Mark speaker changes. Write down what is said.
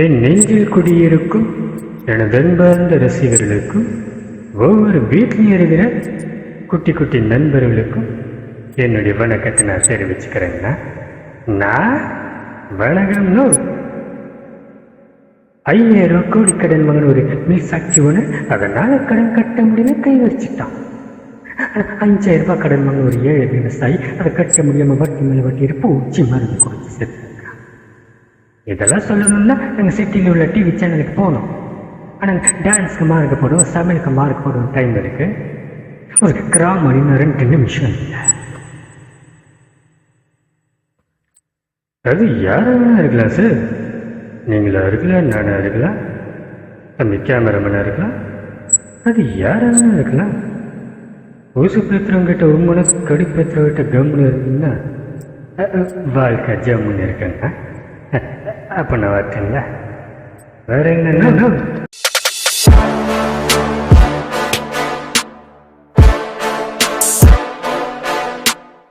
Speaker 1: என் நெஞ்சில் குடியிருக்கும் எனது அன்பார்ந்த ரசிகர்களுக்கும் ஒவ்வொரு வீட்டிலையும் இருக்கிற குட்டி குட்டி நண்பர்களுக்கும் என்னுடைய வணக்கத்தை நான் தெரிவிச்சுக்கிறேன்னா நான் வணக்கம்னு 5000 கோடி கடன் வாங்கின ஒரு மீசாட்சி ஒன்று அதனால கடன் கட்ட முடியல கை வச்சுட்டான். 5000 ரூபாய் கடன் வாங்கின ஒரு ஏழை விவசாயி அதை கட்ட முடியாம வட்டி மேல வட்டி பூச்சி மருந்து கொடுத்து செத்துருக்கான். இதெல்லாம் சொல்லணும்னா நாங்கள் சிட்டியில் உள்ள டிவி சேனலுக்கு போனோம். ஆனால் டான்ஸுக்கு மார்க் போடுவோம், சமையலுக்கு மார்க் போடுவோம். டைம் இருக்கு. ஒரு கிராம 2 நிமிஷம் இல்லை. அது யாராவது இருக்கலாம் சார். நீங்களா இருக்கலாம், நானா இருக்கலாம், தம்பி கேமராமேனா இருக்கலாம், அது யாராவது இருக்கலாம். ஊசு பேத்துறவங்கிட்ட உண்மையான கடி பேத்துறவங்கிட்ட கம்முன்னு இருக்குன்னா வாழ்க்கை ஜம்முன்னு இருக்குங்க. அப்போ நான் வரட்டுங்களா? வேற என்ன?